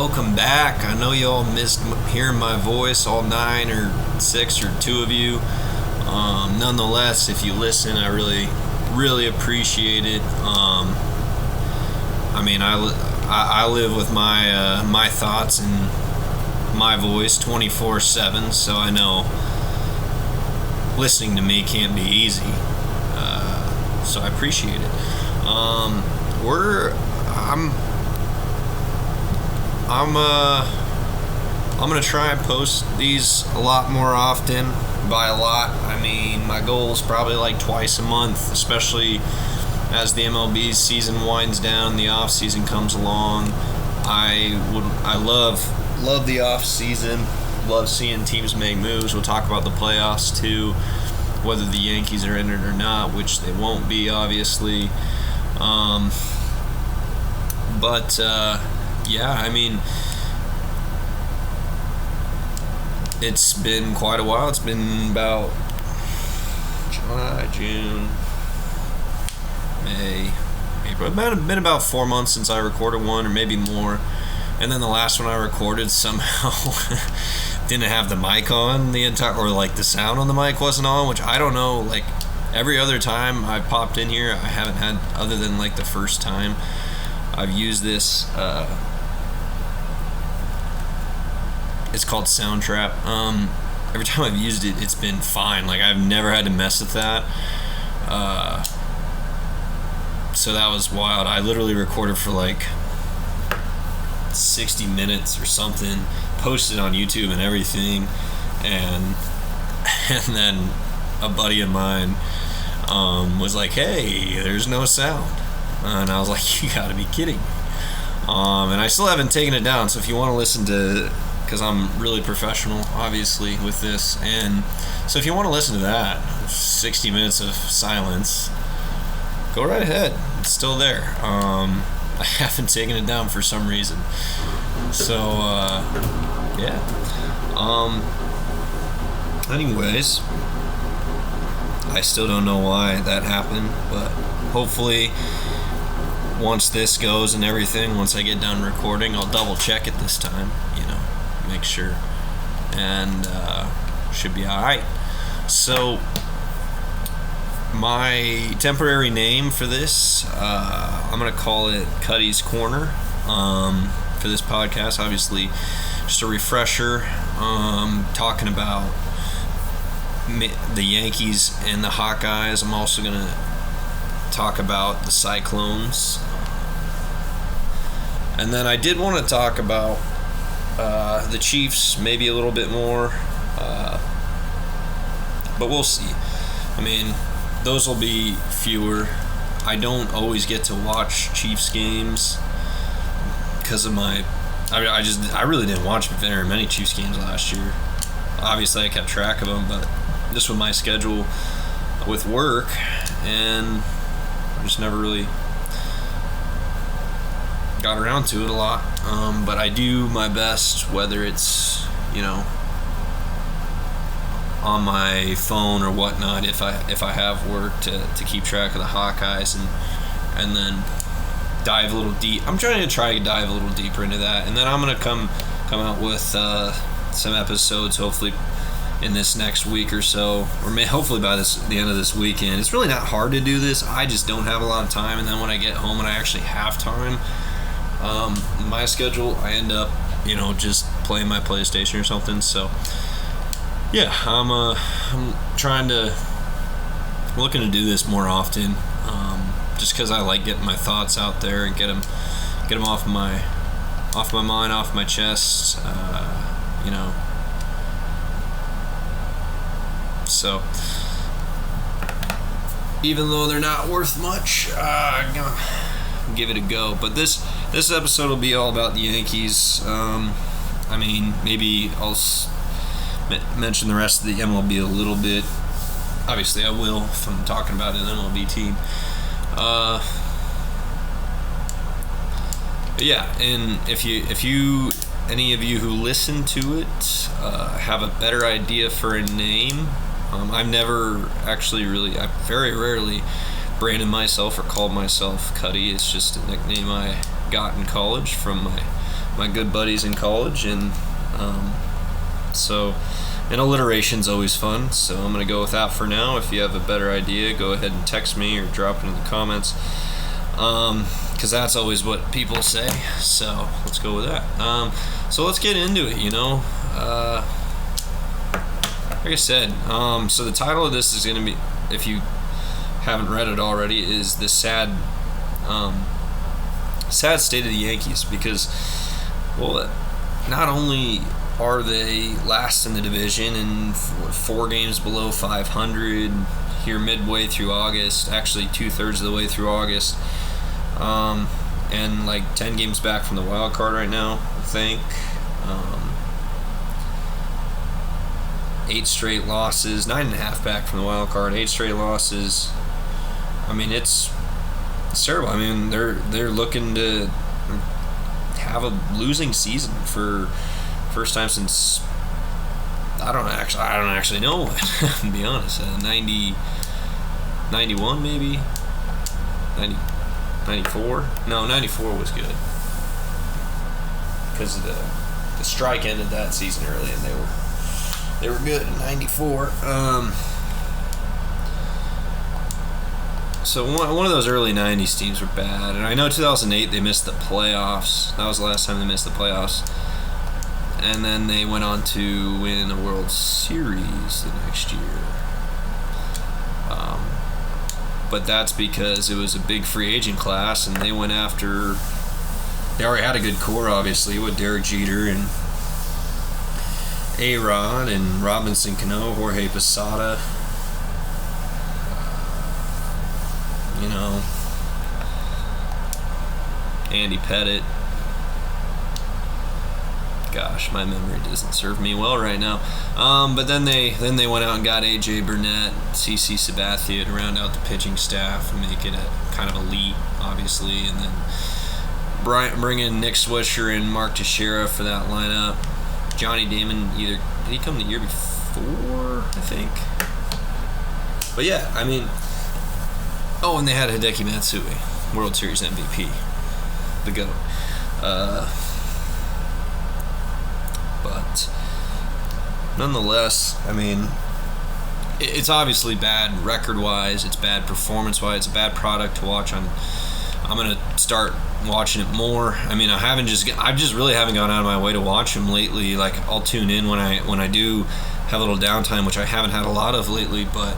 welcome back. I know y'all missed hearing my voice, all 9 or 6 or 2 of you. Nonetheless, if you listen, I really appreciate it. I live with my thoughts and my voice 24/7, so I know listening to me can't be easy. So I appreciate it. I'm gonna try and post these a lot more often. By a lot, I mean my goal is probably like twice a month, especially as the MLB season winds down, the off season comes along. I love the off season. Love seeing teams make moves. We'll talk about the playoffs too, whether the Yankees are in it or not, which they won't be, obviously. It's been quite a while. It's been about July, June, May, April. It's been about 4 months since I recorded one, or maybe more. And then the last one I recorded somehow didn't have the mic on the entire, or like the sound on the mic wasn't on, which I don't know. Like every other time I've popped in here, I haven't had, other than like the first time I've used this. It's called Soundtrap. Every time I've used it, it's been fine. Like I've never had to mess with that. So that was wild. I literally recorded for like 60 minutes or something, posted on YouTube and everything, and then a buddy of mine was like, "Hey, there's no sound," and I was like, "You gotta be kidding me!" And I still haven't taken it down. So if you want to listen to, because I'm really professional, obviously, with this, and so if you want to listen to that 60 minutes of silence, go right ahead. It's still there. I haven't taken it down for some reason. So, yeah. Anyways, I still don't know why that happened, but hopefully once this goes and everything, once I get done recording, I'll double check it this time, make sure, and should be alright. So, my temporary name for this, I'm going to call it Cutty's Corner for this podcast. Obviously, just a refresher, talking about the Yankees and the Hawkeyes. I'm also going to talk about the Cyclones. And then I did want to talk about the Chiefs maybe a little bit more, but we'll see. I mean, those will be fewer. I don't always get to watch Chiefs games because of I really didn't watch very many Chiefs games last year. Obviously I kept track of them, but just with my schedule with work, and I just never really got around to it a lot. But I do my best, whether it's on my phone or whatnot, if I have work, to keep track of the Hawkeyes and then dive a little deep. I'm trying to dive a little deeper into that, and then I'm gonna come out with some episodes hopefully in this next week or so, or hopefully by the end of this weekend. It's really not hard to do this. I just don't have a lot of time, and then when I get home and I actually have time, my schedule, I end up just playing my PlayStation or something. So yeah, I'm looking to do this more often, just because I like getting my thoughts out there and get them off my mind, off my chest, So even though they're not worth much, I'm gonna give it a go. But this episode will be all about the Yankees. Maybe I'll mention the rest of the MLB a little bit. Obviously I will if I'm talking about an MLB team. But yeah, and if you any of you who listen to it have a better idea for a name, I've never actually I very rarely branded myself or called myself Cutty. It's just a nickname I got in college from my good buddies in college, and alliteration's always fun, so I'm going to go with that for now. If you have a better idea, go ahead and text me or drop it in the comments, because that's always what people say, so let's go with that. So let's get into it, like I said, so the title of this is going to be, if you haven't read it already, is the sad state of the Yankees, because, well, not only are they last in the division and 4 games below 500 here midway through August, actually 2/3 of the way through August, and like 10 games back from the wild card right now, I think. 8 straight losses, 9.5 back from the wild card, 8 straight losses. I mean, it's terrible. I mean, they're looking to have a losing season for first time since I don't actually know, to be honest. 91 maybe, 94. No, 94 was good because the strike ended that season early, and they were good in 94. So one of those early 90s teams were bad. And I know 2008 they missed the playoffs. That was the last time they missed the playoffs. And then they went on to win a World Series the next year. But that's because it was a big free agent class, and they went after... They already had a good core, obviously, with Derek Jeter and A-Rod and Robinson Cano, Jorge Posada, Andy Pettit. Gosh, my memory doesn't serve me well right now. But then they went out and got A.J. Burnett, CC Sabathia to round out the pitching staff and make it a kind of elite, obviously, and then bring in Nick Swisher and Mark Teixeira for that lineup. Johnny Damon, did he come the year before, I think? But yeah, I mean, and they had Hideki Matsui, World Series MVP, the GOAT. But nonetheless, I mean, it's obviously bad record-wise, it's bad performance-wise, it's a bad product to watch on. I'm gonna start watching it more. I mean, I just really haven't gone out of my way to watch them lately. Like, I'll tune in when I do have a little downtime, which I haven't had a lot of lately, but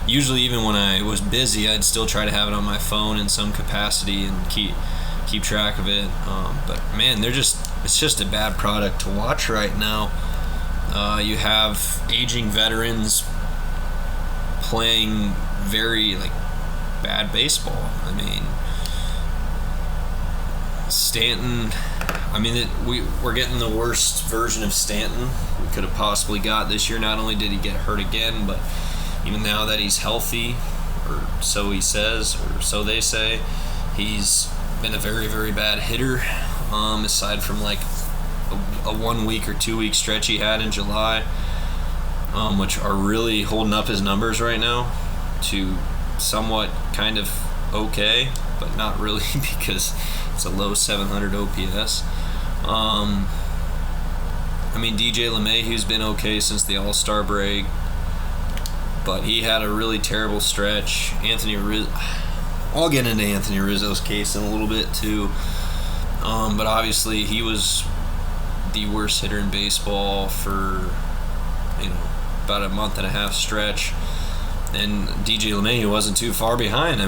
usually even when I was busy, I'd still try to have it on my phone in some capacity and keep track of it. But man, it's just a bad product to watch right now. You have aging veterans playing very bad baseball. I mean, Stanton, we're getting the worst version of Stanton we could have possibly got this year. Not only did he get hurt again, but even now that he's healthy, or so he says, or so they say, he's been a very, very bad hitter, aside from a 1 week or 2 week stretch he had in July, which are really holding up his numbers right now to somewhat kind of okay, but not really because it's a low 700 OPS. DJ LeMahieu's been okay since the All-Star break, but he had a really terrible stretch. I'll get into Anthony Rizzo's case in a little bit too, but obviously he was the worst hitter in baseball for about a month and a half stretch, and DJ LeMahieu wasn't too far behind.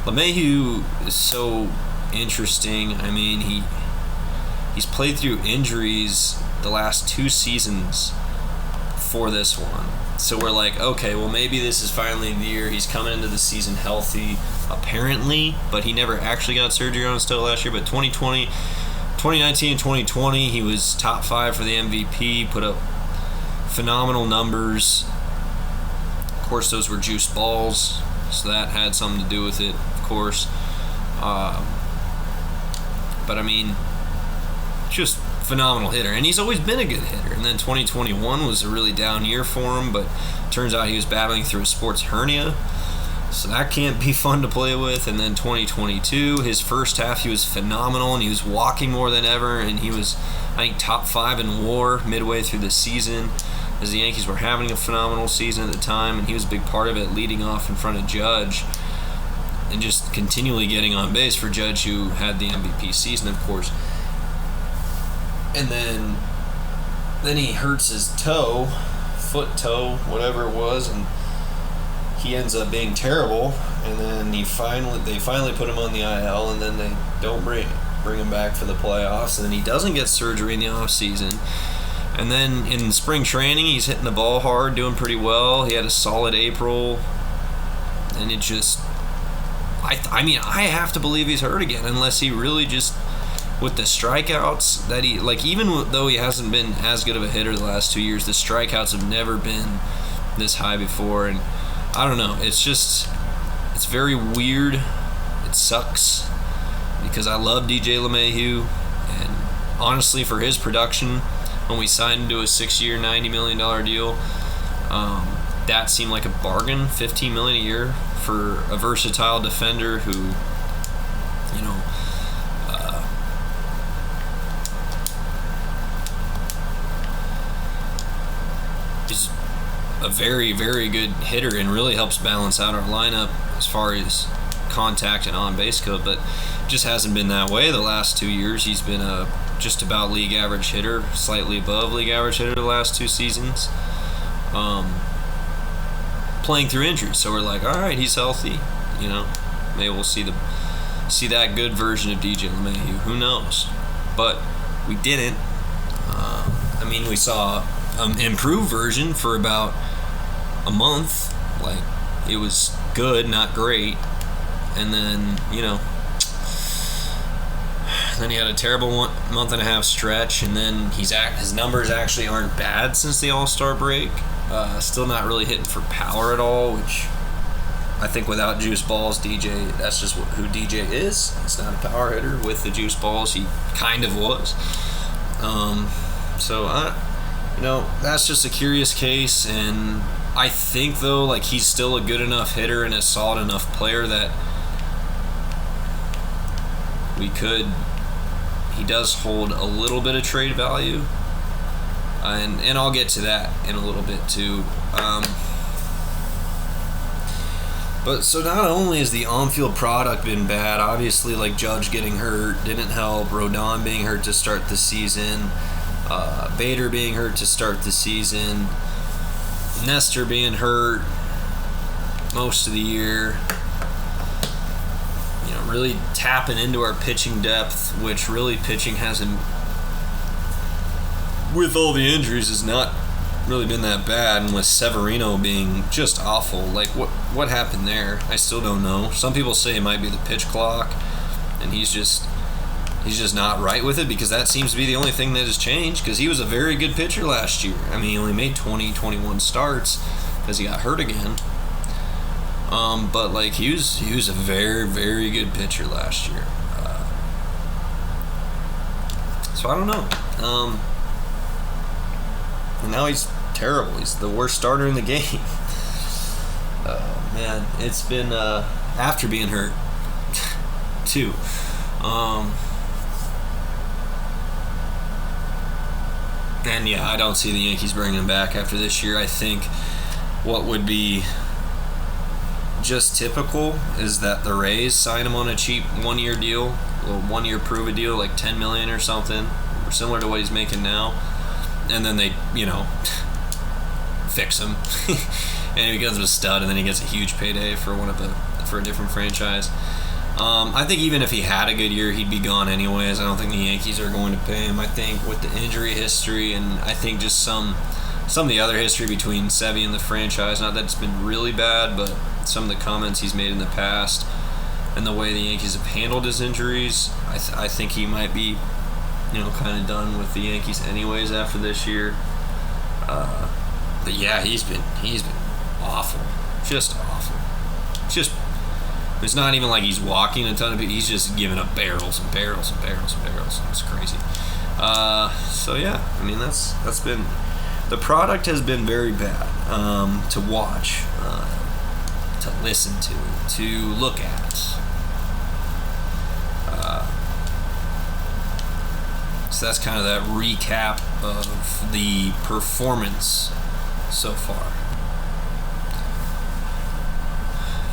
LeMahieu is so interesting. He's played through injuries the last 2 seasons for this one. So we're like, okay, well, maybe this is finally the year. He's coming into the season healthy, apparently, but he never actually got surgery on his toe last year. But 2019 and 2020, he was top 5 for the MVP, put up phenomenal numbers. Of course, those were juice balls, so that had something to do with it, of course. Just phenomenal hitter, and he's always been a good hitter. And then 2021 was a really down year for him, but turns out he was battling through a sports hernia, So that can't be fun to play with. And then 2022, his first half, he was phenomenal, and he was walking more than ever, and he was, I think, top 5 in WAR midway through the season, as the Yankees were having a phenomenal season at the time, and he was a big part of it, leading off in front of Judge and just continually getting on base for Judge, who had the MVP season, of course. And then he hurts his toe, whatever it was, and he ends up being terrible. And then they finally put him on the IL, and then they don't bring him back for the playoffs. And then he doesn't get surgery in the off season. And then in spring training, he's hitting the ball hard, doing pretty well. He had a solid April, and it just, I mean, I have to believe he's hurt again, unless he really just, with the strikeouts that he, like, even though he hasn't been as good of a hitter the last 2 years, the strikeouts have never been this high before. And I don't know, it's very weird. It sucks, because I love DJ LeMahieu, and honestly, for his production, when we signed him to a 6-year, $90 million deal, that seemed like a bargain. $15 million a year for a versatile defender who, you know, is a very, very good hitter and really helps balance out our lineup as far as contact and on-base code, but just hasn't been that way the last 2 years. He's been a just about league average hitter, slightly above league average hitter the last 2 seasons, playing through injuries. So we're like, all right, he's healthy, you know, maybe we'll see that good version of DJ LeMahieu. Who knows? But we didn't. I mean, we saw an improved version for about a month. Like, it was good, not great. And then, you know, then he had a terrible month and a half stretch, and then his numbers actually aren't bad since the All-Star break. Still not really hitting for power at all, which I think without juice balls, DJ, that's just who DJ is. He's not a power hitter. With the juice balls, he kind of was. So, you know, that's just a curious case, and I think, though, like, he's still a good enough hitter and a solid enough player that he does hold a little bit of trade value, and I'll get to that in a little bit too. But so not only has the on-field product been bad, obviously, like, Judge getting hurt didn't help, Rodon being hurt to start the season, Bader being hurt to start the season, Nestor being hurt most of the year. Really tapping into our pitching depth, which really pitching hasn't, with all the injuries, has not really been that bad, and with Severino being just awful. Like, what happened there? I still don't know. Some people say it might be the pitch clock, and he's just not right with it, because that seems to be the only thing that has changed, because he was a very good pitcher last year. I mean, he only made 21 starts because he got hurt again. But, like, he was a very, very good pitcher last year. So I don't know. And now he's terrible. He's the worst starter in the game. Man, it's been after being hurt too. And yeah, I don't see the Yankees bringing him back after this year. I think what would be just typical is that the Rays sign him on a cheap 1-year deal, a little 1-year prove-a deal, like $10 million or something, similar to what he's making now, and then they, you know, fix him, and he becomes a stud, and then he gets a huge payday for a different franchise. I think even if he had a good year, he'd be gone anyways. I don't think the Yankees are going to pay him. I think with the injury history, and I think just some of the other history between Sevy and the franchise, not that it's been really bad, but some of the comments he's made in the past and the way the Yankees have handled his injuries, I think he might be, you know, kind of done with the Yankees anyways after this year. But yeah, he's been awful, just awful. It's not even like he's walking a ton of it. He's just giving up barrels and barrels and barrels and barrels. It's crazy. So yeah, I mean that's been, the product has been very bad to watch. to listen to look at. So that's kind of that recap of the performance so far.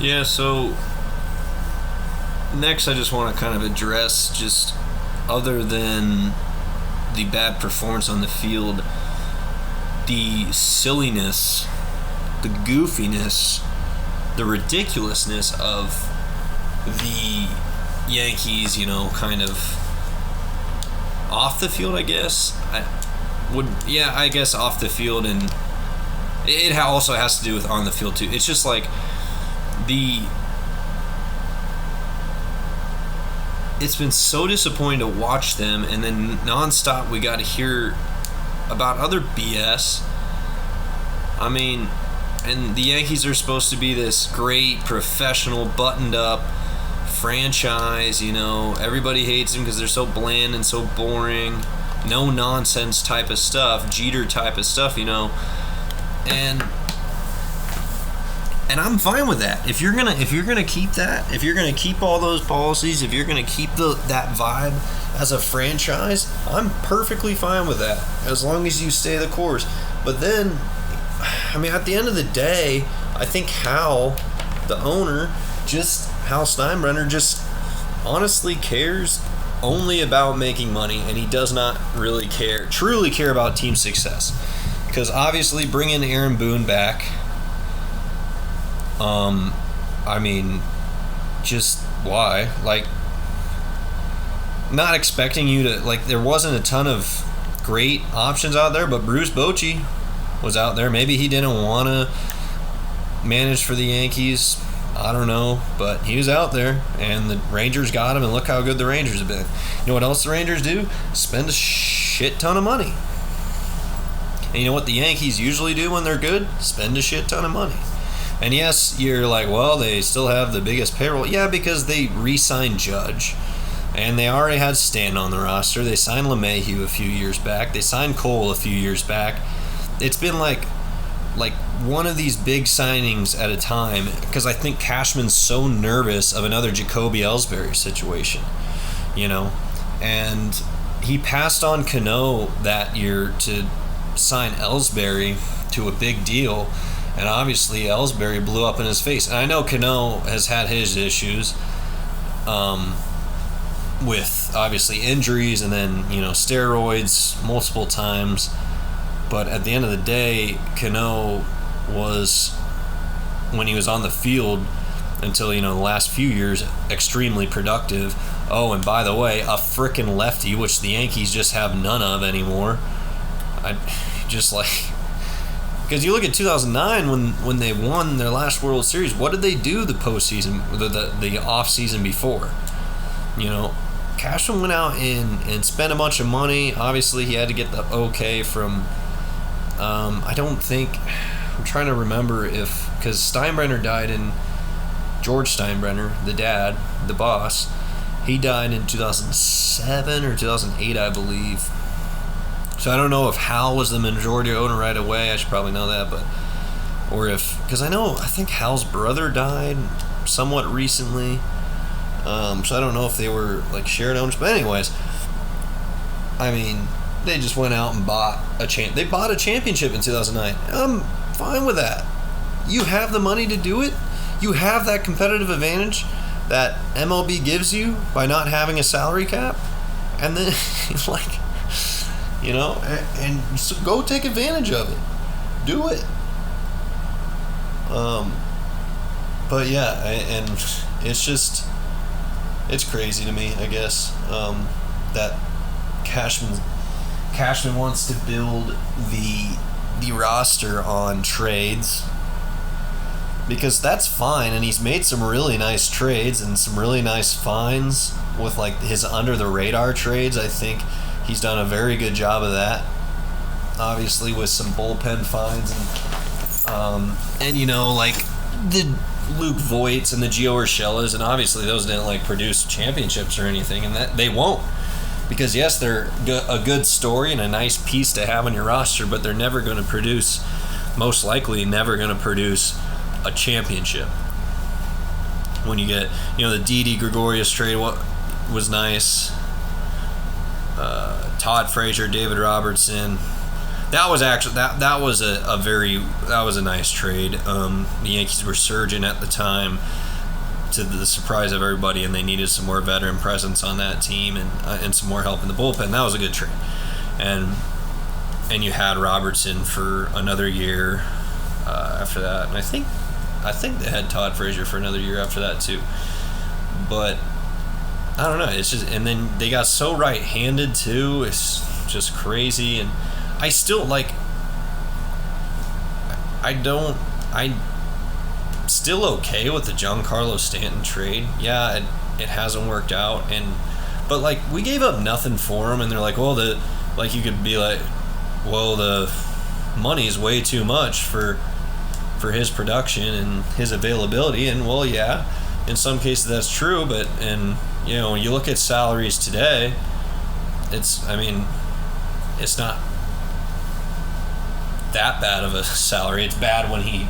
Yeah, so next I just want to kind of address, just other than the bad performance on the field, the silliness, the goofiness, the ridiculousness of the Yankees, kind of off the field, I guess. I guess off the field, and it also has to do with on the field too. It's just like it's been so disappointing to watch them, and then nonstop we got to hear about other BS. I mean, and the Yankees are supposed to be this great, professional, buttoned up franchise, everybody hates them because they're so bland and so boring, no nonsense type of stuff, Jeter type of stuff, and I'm fine with that. If you're gonna keep that, if you're gonna keep all those policies, if you're gonna keep that vibe as a franchise, I'm perfectly fine with that, as long as you stay the course. But then, I mean, at the end of the day, I think Hal, the owner, Hal Steinbrenner, just honestly cares only about making money, and he does not really truly care about team success. Because obviously bringing Aaron Boone back, I mean, just why? Like, not expecting you to, there wasn't a ton of great options out there, but Bruce Bochy was out there. Maybe he didn't want to manage for the Yankees, I don't know, but he was out there, and the Rangers got him, and look how good the Rangers have been. You know what else the Rangers do? Spend a shit ton of money. And you know what the Yankees usually do when they're good? Spend a shit ton of money. And yes, you're like, well, they still have the biggest payroll. Yeah, because they re-signed Judge, and they already had Stan on the roster. They signed LeMahieu a few years back. They signed Cole a few years back. It's been like one of these big signings at a time, because I think Cashman's so nervous of another Jacoby Ellsbury situation, and he passed on Cano that year to sign Ellsbury to a big deal, and obviously Ellsbury blew up in his face. And I know Cano has had his issues with obviously injuries and then steroids multiple times. But at the end of the day, Cano was, when he was on the field until, the last few years, extremely productive. Oh, and by the way, a frickin' lefty, which the Yankees just have none of anymore. Because you look at 2009 when they won their last World Series, what did they do the postseason, the off season before? Cashman went out and spent a bunch of money. Obviously, he had to get the okay from... I'm trying to remember because Steinbrenner died George Steinbrenner, the dad, the boss, he died in 2007 or 2008, I believe. So I don't know if Hal was the majority owner right away. I should probably know that, because I think Hal's brother died somewhat recently. So I don't know if they were shared owners, but anyways, I mean, they just went out and bought they bought a championship in 2009. I'm fine with that. You have the money to do it. You have that competitive advantage that MLB gives you by not having a salary cap. And then, and so go take advantage of it. Do it. But yeah, and it's crazy to me, I guess, that Cashman wants to build the roster on trades, because that's fine, and he's made some really nice trades and some really nice finds with his under the radar trades. I think he's done a very good job of that, obviously, with some bullpen finds and the Luke Voits and the Gio Urshela's, and obviously those didn't produce championships or anything, and that they won't. Because, yes, they're a good story and a nice piece to have on your roster, but they're never going to produce, most likely never going to produce, a championship. when you get, the Didi Gregorius trade was nice. Todd Frazier, David Robertson. That was actually that was a nice trade. The Yankees were surging at the time, to the surprise of everybody, and they needed some more veteran presence on that team and some more help in the bullpen. That was a good trade, and you had Robertson for another year after that, and I think they had Todd Frazier for another year after that too. But I don't know. It's just, and then they got so right-handed too. It's just crazy, and I still I'm still okay with the Giancarlo Stanton trade. Yeah, it hasn't worked out, but we gave up nothing for him, and they're like, well, you could be like, well, the money's way too much for his production and his availability, and well, yeah, in some cases that's true, but when you look at salaries today, it's not that bad of a salary. It's bad when he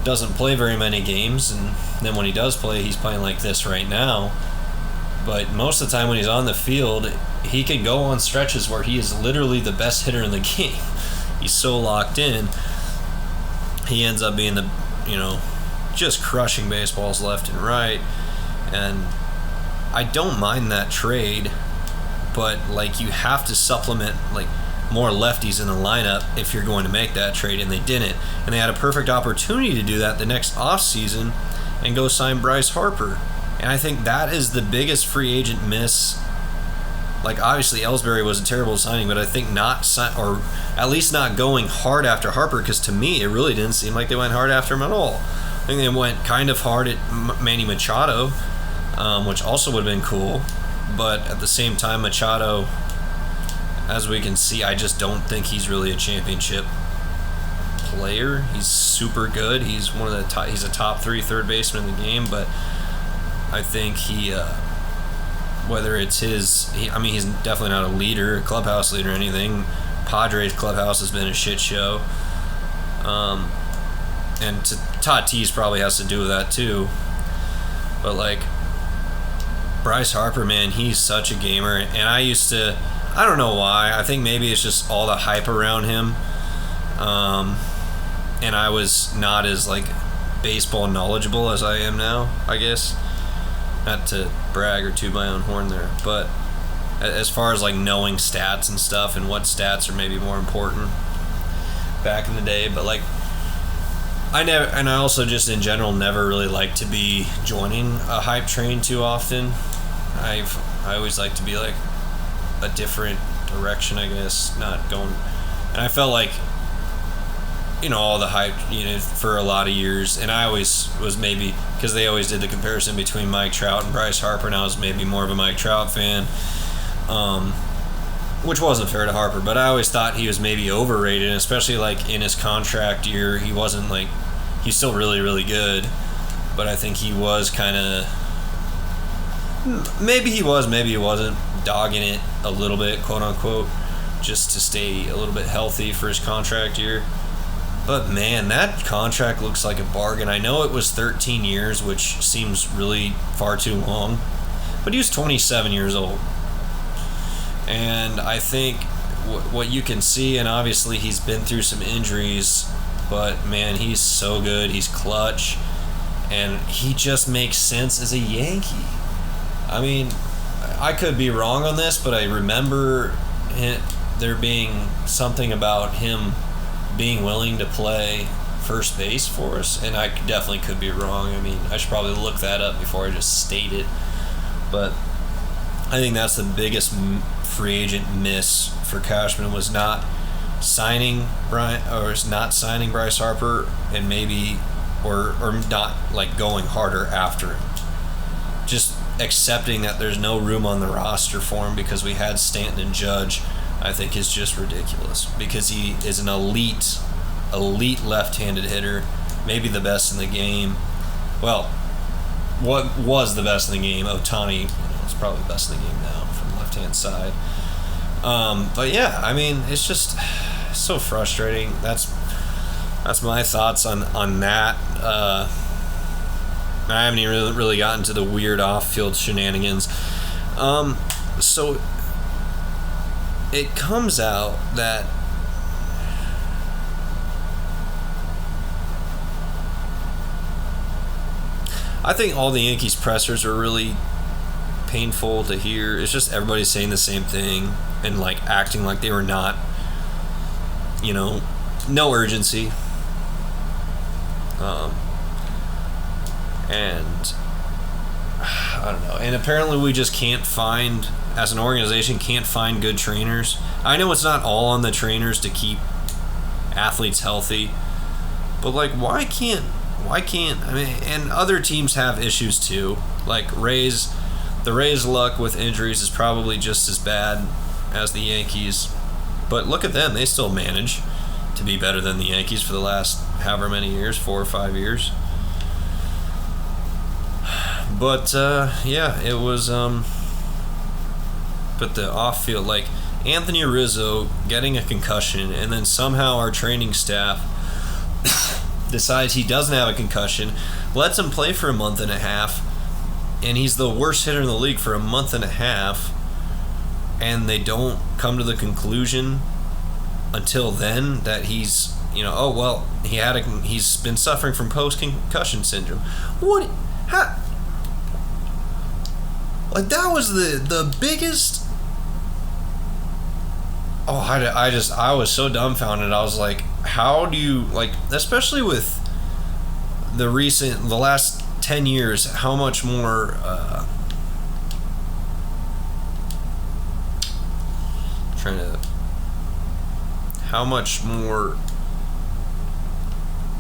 doesn't play very many games, and then when he does play, he's playing like this right now. But most of the time when he's on the field, he can go on stretches where he is literally the best hitter in the game. He's so locked in. He ends up being just crushing baseballs left and right. And I don't mind that trade, but you have to supplement more lefties in the lineup if you're going to make that trade, and they didn't. And they had a perfect opportunity to do that the next offseason and go sign Bryce Harper. And I think that is the biggest free agent miss. Obviously Ellsbury was a terrible signing, but I think or at least not going hard after Harper, because to me it really didn't seem like they went hard after him at all. I think they went kind of hard at Manny Machado, which also would have been cool. But at the same time, Machado, as we can see, I just don't think he's really a championship player. He's super good. He's he's a top 3 third baseman in the game, but I think whether it's he's definitely not a leader, clubhouse leader or anything. Padres clubhouse has been a shit show. And Tatis probably has to do with that too. But Bryce Harper, man, he's such a gamer, and I don't know why. I think maybe it's just all the hype around him. And I was not as baseball knowledgeable as I am now, I guess. Not to brag or toot my own horn there, but as far as knowing stats and stuff and what stats are maybe more important back in the day, but I also just in general never really like to be joining a hype train too often. I always like to be a different direction, I guess, not going. And I felt all the hype, for a lot of years, and I always was, maybe because they always did the comparison between Mike Trout and Bryce Harper, and I was maybe more of a Mike Trout fan, which wasn't fair to Harper, but I always thought he was maybe overrated, especially in his contract year. He wasn't he's still really, really good, but I think he was kind of, maybe he wasn't dogging it a little bit, quote unquote, just to stay a little bit healthy for his contract year. But man, that contract looks like a bargain. I know it was 13 years, which seems really far too long, but he was 27 years old. And I think what you can see, and obviously he's been through some injuries, but man, he's so good. He's clutch, and he just makes sense as a Yankee. I could be wrong on this, but I remember there being something about him being willing to play first base for us, and I definitely could be wrong. I should probably look that up before I just state it, but I think that's the biggest free agent miss for Cashman, was not signing Bryce Harper, and maybe or not going harder after him. Just accepting that there's no room on the roster for him because we had Stanton and Judge, I think is just ridiculous, because he is an elite left-handed hitter, maybe the best in the game. Well, what was the best in the game? Ohtani is probably the best in the game now from the left-hand side. But yeah, it's just so frustrating. That's my thoughts on that. I haven't even really gotten to the weird off-field shenanigans. So it comes out that I think all the Yankees pressers are really painful to hear. It's just everybody saying the same thing and like acting like they were not, no urgency. And I don't know. And apparently we just can't find, as an organization, can't find good trainers. I know it's not all on the trainers to keep athletes healthy, but like why can't I mean, and other teams have issues too. Like the Rays' luck with injuries is probably just as bad as the Yankees. But look at them, they still manage to be better than the Yankees for the last however many years, 4 or 5 years. But yeah, it was but the off-field, like Anthony Rizzo getting a concussion, and then somehow our training staff decides he doesn't have a concussion, lets him play for a month and a half, and he's the worst hitter in the league for a month and a half, and they don't come to the conclusion until then that he's, he's been suffering from post-concussion syndrome. What? How? Like, that was the biggest. Oh, I was so dumbfounded. I was like, how do you, like, especially with the last 10 years, how much more how much more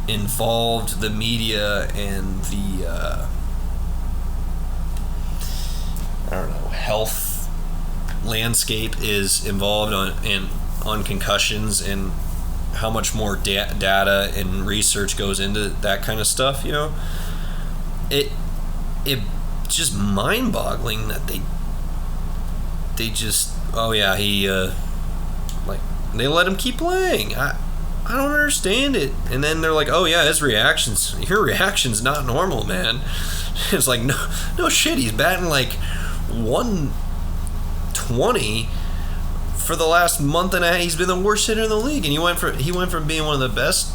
involved the media and the health landscape is involved on concussions, and how much more data and research goes into that kind of stuff. It just mind-boggling that they just, they let him keep playing. I don't understand it. And then they're like, oh yeah, your reaction's not normal, man. It's like, no shit, he's batting like 120 for the last month and a half. He's been the worst hitter in the league, and he went from being one of the best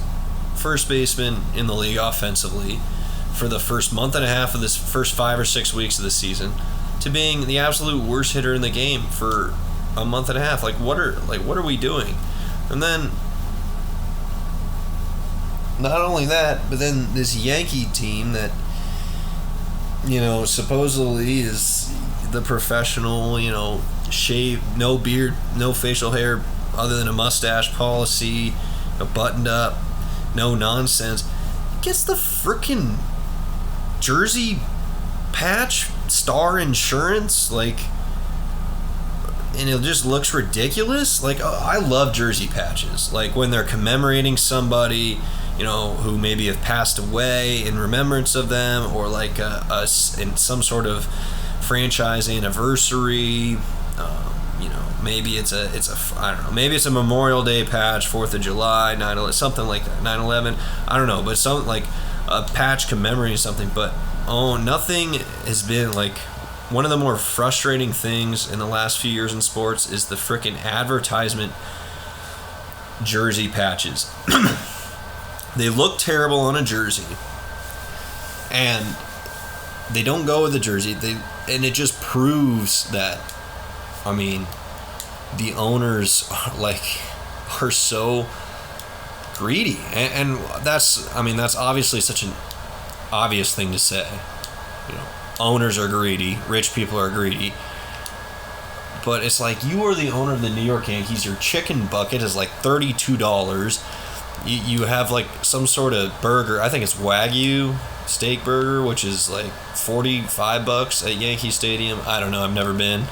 first basemen in the league offensively for the first month and a half of this first 5 or 6 weeks of the season to being the absolute worst hitter in the game for a month and a half. Like what are we doing? And then not only that, but then this Yankee team that supposedly is the professional, shave, no beard, no facial hair other than a mustache policy, buttoned up, no nonsense, gets the freaking jersey patch, Star Insurance, like, and it just looks ridiculous. Like, I love jersey patches, like when they're commemorating somebody, who maybe have passed away in remembrance of them, or like in some sort of franchise anniversary. Maybe it's a I don't know. Maybe it's a Memorial Day patch, 4th of July, 9/11, something like that, 9/11. I don't know, but something like a patch commemorating something. But nothing has been like. One of the more frustrating things in the last few years in sports is the frickin' advertisement jersey patches. They look terrible on a jersey, and they don't go with the jersey. And it just proves that, the owners are so greedy, and that's obviously such an obvious thing to say. Owners are greedy, rich people are greedy. But it's like, you are the owner of the New York Yankees, your chicken bucket is like $32. You have like some sort of burger, I think it's Wagyu steak burger, which is like $45 at Yankee Stadium. I don't know, I've never been.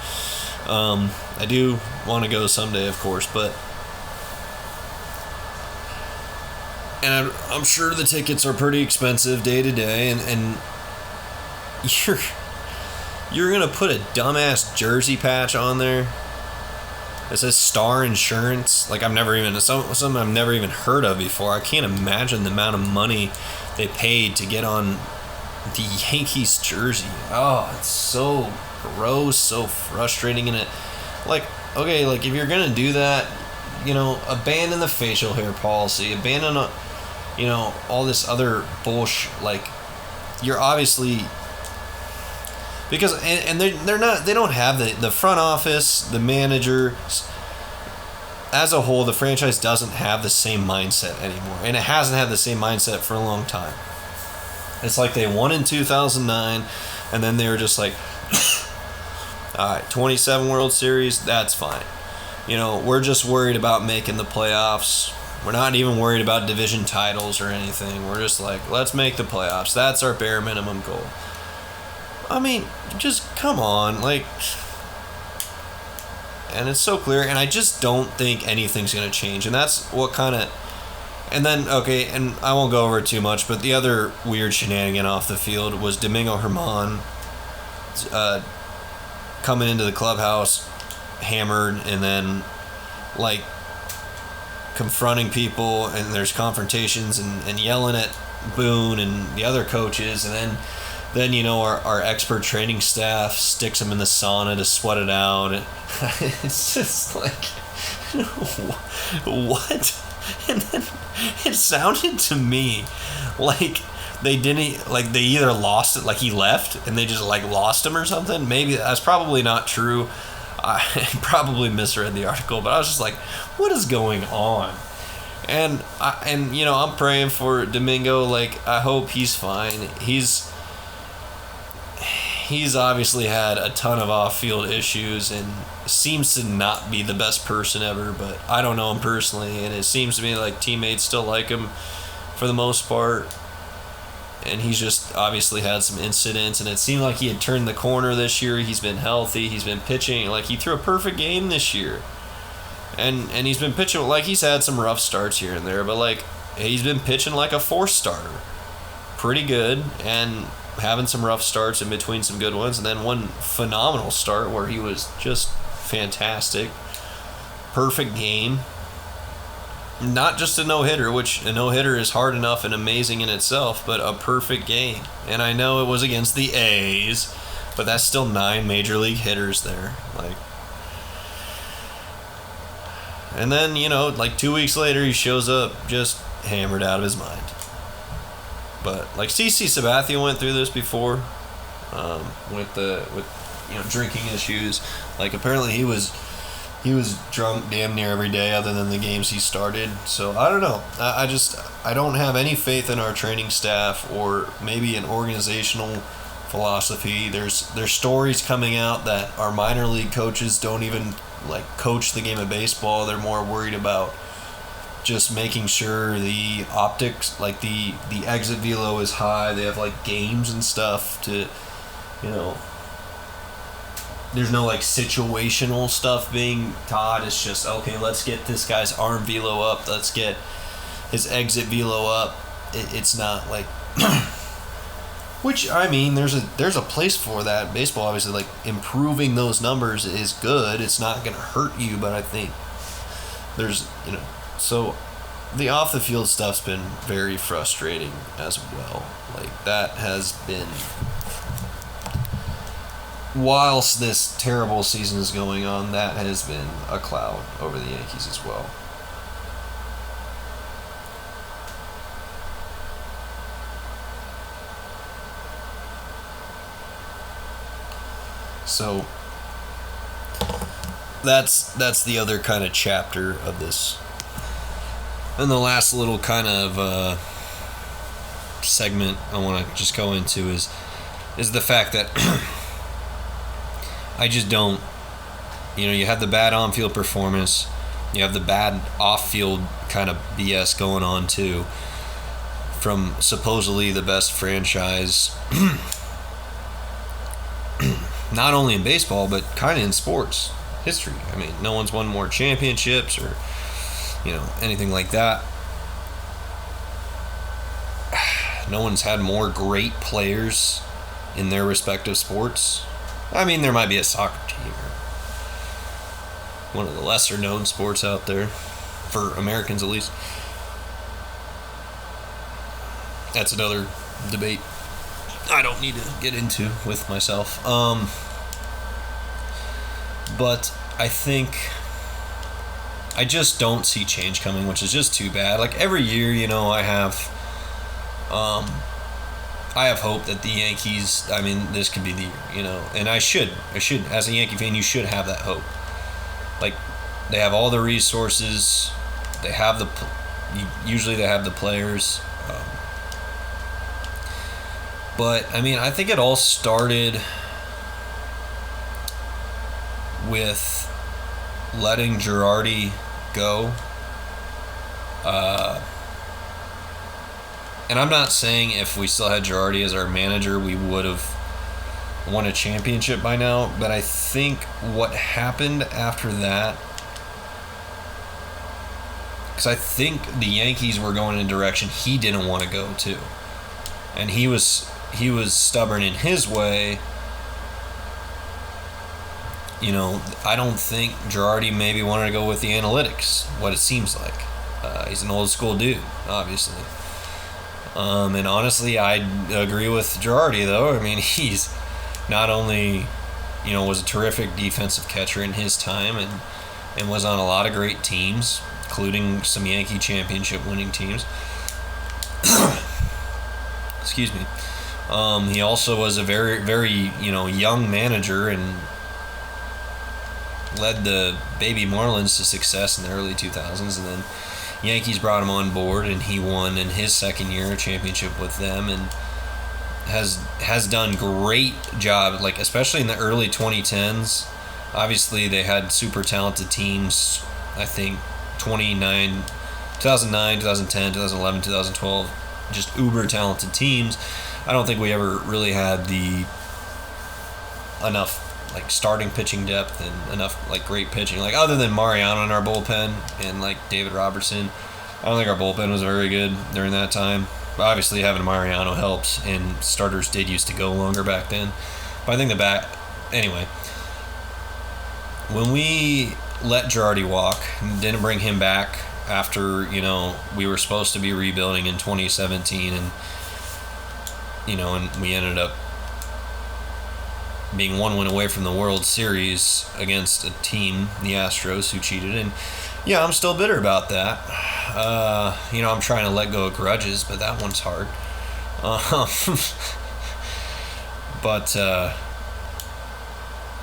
I do want to go someday, of course, but and I'm sure the tickets are pretty expensive day to day, and you're gonna put a dumbass jersey patch on there that says Star Insurance. Like, something I've never even heard of before. I can't imagine the amount of money they paid to get on the Yankees jersey. Oh, it's so gross, so frustrating, and it, like, okay, like, if you're gonna do that, abandon the facial hair policy, abandon, all this other bullshit. Like, you're obviously, because, and they're not, they don't have the front office, the manager, as a whole, the franchise doesn't have the same mindset anymore, and it hasn't had the same mindset for a long time. It's like they won in 2009, and then they were just like, all right, 27 World Series, that's fine. We're just worried about making the playoffs. We're not even worried about division titles or anything. We're just like, let's make the playoffs. That's our bare minimum goal. I mean, just come on, like, and it's so clear, and I just don't think anything's going to change, and that's what kind of, and then, okay, and I won't go over it too much, but the other weird shenanigan off the field was Domingo Germán coming into the clubhouse hammered, and then, like, confronting people, and there's confrontations, and yelling at Boone and the other coaches, and then our expert training staff sticks him in the sauna to sweat it out. It's just like, what? And then it sounded to me like they didn't, like, they either lost it, like he left and they just, like, lost him or something. Maybe that's probably not true. I probably misread the article, but I was just like, what is going on? And I'm praying for Domingo. Like, I hope he's fine. He's obviously had a ton of off-field issues and seems to not be the best person ever, but I don't know him personally, and it seems to me like teammates still like him for the most part, and he's just obviously had some incidents, and it seemed like he had turned the corner this year. He's been healthy, he's been pitching, like, he threw a perfect game this year, and he's been pitching, like, he's had some rough starts here and there, but, like, he's been pitching like a fourth starter pretty good, and having some rough starts in between some good ones, and then one phenomenal start where he was just fantastic. Perfect game. Not just a no-hitter, which a no-hitter is hard enough and amazing in itself, but a perfect game. And I know it was against the A's, but that's still 9 major league hitters there. Like, and then, like 2 weeks later, he shows up just hammered out of his mind. But, like, CC Sabathia went through this before, with drinking issues. Like, apparently he was drunk damn near every day other than the games he started. So I don't know. I don't have any faith in our training staff or maybe an organizational philosophy. There's stories coming out that our minor league coaches don't even, like, coach the game of baseball. They're more worried about just making sure the optics, like the exit velo is high. They have, like, games and stuff to, there's no, like, situational stuff being taught. It's just, okay, let's get this guy's arm velo up. Let's get his exit velo up. It's not like, which, I mean, there's a place for that. Baseball, obviously, like, improving those numbers is good. It's not going to hurt you, but I think there's, so the off the field stuff's been very frustrating as well. Like, that has been, whilst this terrible season is going on, that has been a cloud over the Yankees as well. So that's the other kind of chapter of this. And the last little kind of segment I want to just go into is the fact that I just don't, you have the bad on-field performance, you have the bad off-field kind of BS going on too, from supposedly the best franchise, not only in baseball, but kind of in sports history. I mean, no one's won more championships or, anything like that. No one's had more great players in their respective sports. I mean, there might be a soccer team or one of the lesser known sports out there, for Americans at least. That's another debate. I don't need to get into with myself. But I think I just don't see change coming, which is just too bad. Like every year, I have hope that the Yankees, this could be the year, and I should, as a Yankee fan, you should have that hope. Like, they have all the resources, usually they have the players, but, I think it all started with letting Girardi go. And I'm not saying if we still had Girardi as our manager, we would have won a championship by now. But I think what happened after that, because I think the Yankees were going in a direction he didn't want to go to, and he was stubborn in his way. I don't think Girardi maybe wanted to go with the analytics, what it seems like. He's an old school dude, obviously. And honestly, I agree with Girardi, though. He's not only, was a terrific defensive catcher in his time and was on a lot of great teams, including some Yankee championship winning teams. Excuse me. He also was a very, very, young manager and led the baby Marlins to success in the early 2000s, and then Yankees brought him on board, and he won in his second year a championship with them, and has done great job, like especially in the early 2010s. Obviously, they had super talented teams. I think 2009, 2010, 2011, 2012, just uber talented teams. I don't think we ever really had enough like starting pitching depth and enough like great pitching, like other than Mariano in our bullpen and like David Robertson. I don't think our bullpen was very good during that time. But obviously having Mariano helps, and starters did used to go longer back then. But I think anyway, when we let Girardi walk, didn't bring him back after, we were supposed to be rebuilding in 2017, and and we ended up being one win away from the World Series against a team, the Astros, who cheated. And yeah, I'm still bitter about that. I'm trying to let go of grudges, but that one's hard.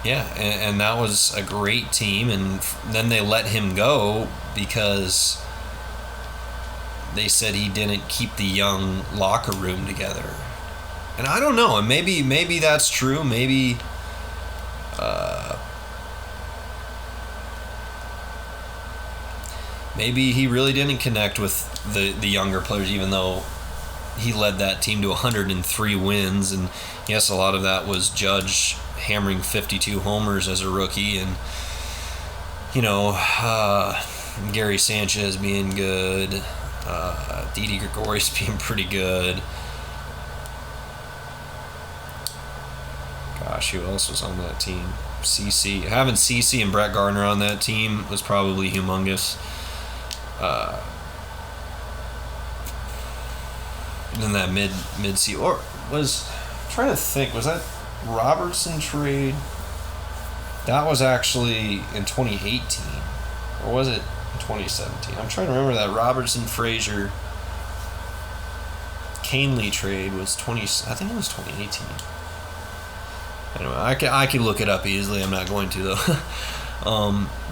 Yeah, and that was a great team, and then they let him go because they said he didn't keep the young locker room together. And I don't know, and maybe that's true. Maybe he really didn't connect with the younger players, even though he led that team to 103 wins. And yes, a lot of that was Judge hammering 52 homers as a rookie, and Gary Sanchez being good, Didi Gregorius being pretty good. Gosh, who else was on that team? CC. Having CC and Brett Gardner on that team was probably humongous. And then that mid season, or I'm trying to think, was that Robertson trade? That was actually in 2018, or was it in 2017? I'm trying to remember that Robertson Frazier Canely trade was I think it was 2018. Anyway, I can look it up easily. I'm not going to though.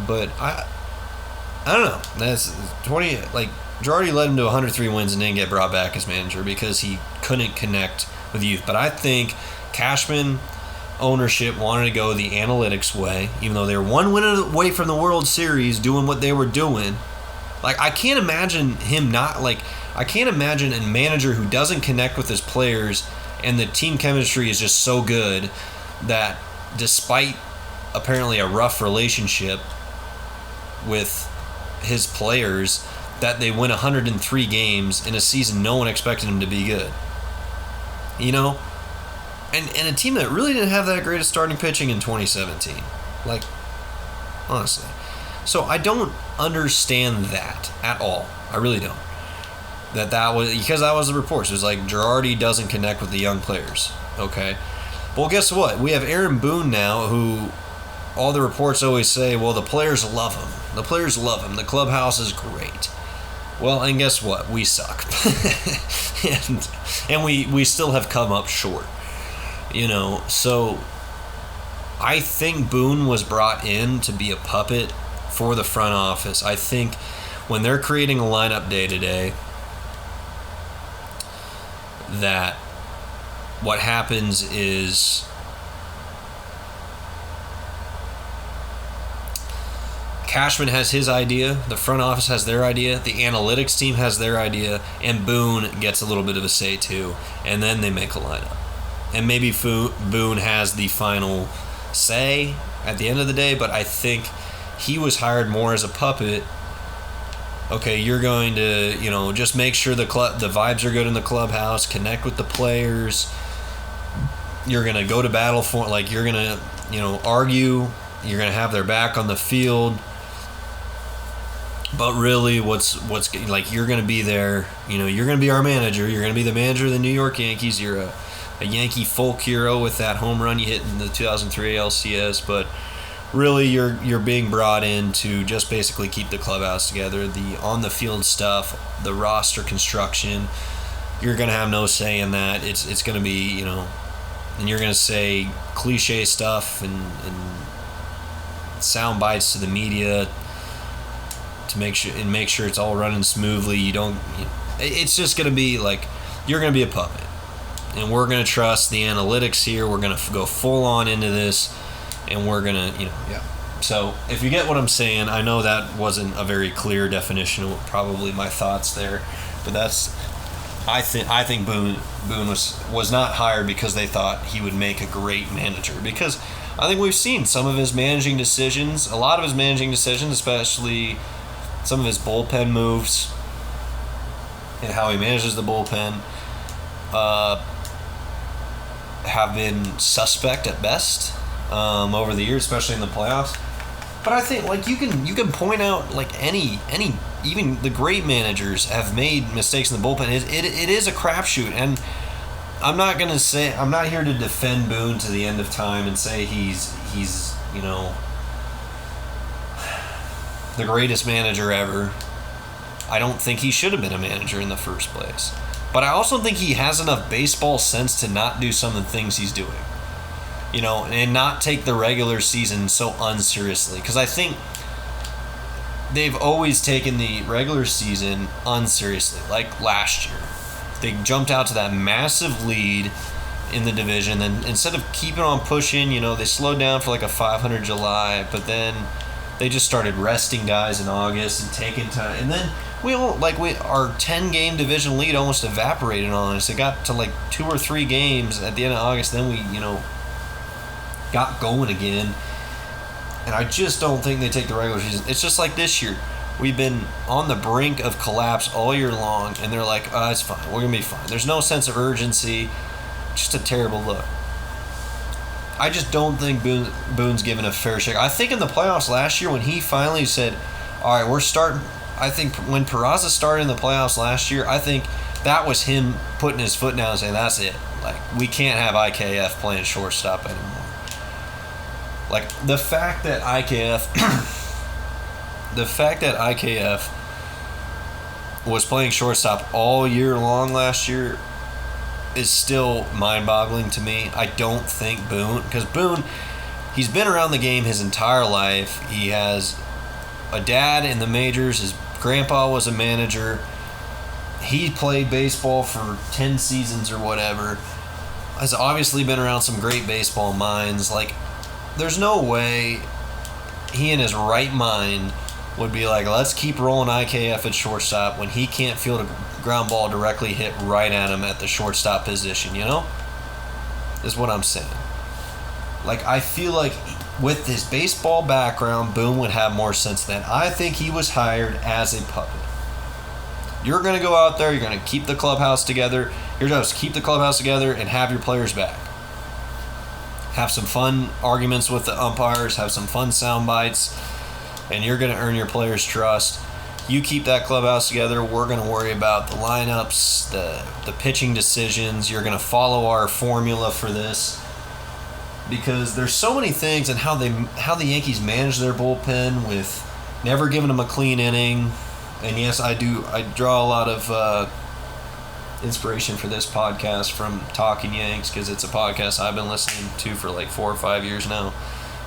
But I don't know. That's 20. Like Girardi led him to 103 wins and didn't get brought back as manager because he couldn't connect with youth. But I think Cashman ownership wanted to go the analytics way, even though they were one win away from the World Series, doing what they were doing. Like I can't imagine him not like. I can't imagine a manager who doesn't connect with his players, and the team chemistry is just so good that despite apparently a rough relationship with his players, that they win 103 games in a season no one expected him to be good. And a team that really didn't have that great of starting pitching in 2017. Like, honestly. So I don't understand that at all. I really don't. That was because that was the reports. It was like Girardi doesn't connect with the young players. Okay. Well, guess what? We have Aaron Boone now, who all the reports always say, well, the players love him. The players love him. The clubhouse is great. Well, and guess what? We suck. and we still have come up short. So I think Boone was brought in to be a puppet for the front office. I think when they're creating a lineup day to day, that what happens is Cashman has his idea, the front office has their idea, the analytics team has their idea, and Boone gets a little bit of a say too, and then they make a lineup. And maybe Boone has the final say at the end of the day, but I think he was hired more as a puppet. Okay, you're going to, just make sure the vibes are good in the clubhouse, connect with the players. You're going to go to battle for, you're going to, argue. You're going to have their back on the field. But really, what's you're going to be there. You're going to be our manager. You're going to be the manager of the New York Yankees. You're a Yankee folk hero with that home run you hit in the 2003 LCS. But really, you're being brought in to just basically keep the clubhouse together. The on-the-field stuff, the roster construction, you're going to have no say in that. It's going to be, and you're going to say cliche stuff and sound bites to the media to make sure it's all running smoothly. It's just going to be you're going to be a puppet, and we're going to trust the analytics here. We're going to go full on into this, and we're going to yeah. So if you get what I'm saying, I know that wasn't a very clear definition of probably my thoughts there, but that's I think Boone was not hired because they thought he would make a great manager, because I think we've seen some of his managing decisions, a lot of his managing decisions, especially some of his bullpen moves and how he manages the bullpen, have been suspect at best over the years, especially in the playoffs. But I think you can point out any even the great managers have made mistakes in the bullpen. It is a crapshoot, and I'm not here to defend Boone to the end of time and say he's the greatest manager ever. I don't think he should have been a manager in the first place. But I also think he has enough baseball sense to not do some of the things he's doing. And not take the regular season so unseriously. Because I think they've always taken the regular season unseriously, like last year. They jumped out to that massive lead in the division, and instead of keeping on pushing, they slowed down for a 500 July, but then they just started resting guys in August and taking time. And then our 10-game division lead almost evaporated on us. It got to 2 or 3 games at the end of August. Then we, got going again. And I just don't think they take the regular season. It's just like this year. We've been on the brink of collapse all year long, and they're like, oh, it's fine. We're going to be fine. There's no sense of urgency. Just a terrible look. I just don't think Boone's given a fair shake. I think in the playoffs last year when he finally said, all right, we're starting. I think when Peraza started in the playoffs last year, I think that was him putting his foot down and saying, that's it. We can't have IKF playing shortstop anymore. The fact that IKF was playing shortstop all year long last year is still mind-boggling to me. I don't think because Boone, he's been around the game his entire life. He has a dad in the majors. His grandpa was a manager. He played baseball for 10 seasons or whatever. Has obviously been around some great baseball minds. There's no way he in his right mind would be let's keep rolling IKF at shortstop when he can't field a ground ball directly hit right at him at the shortstop position, is what I'm saying. I feel with his baseball background, Boone would have more sense than that. I think he was hired as a puppet. You're going to go out there, you're going to keep the clubhouse together. You're just keep the clubhouse together and have your players back. Have some fun arguments with the umpires, have some fun sound bites, and you're going to earn your players' trust. You keep that clubhouse together. We're going to worry about the lineups, the pitching decisions. You're going to follow our formula for this, because there's so many things, and how the Yankees manage their bullpen with never giving them a clean inning. And yes, I draw a lot of inspiration for this podcast from Talking Yanks, because it's a podcast I've been listening to for like 4 or 5 years now.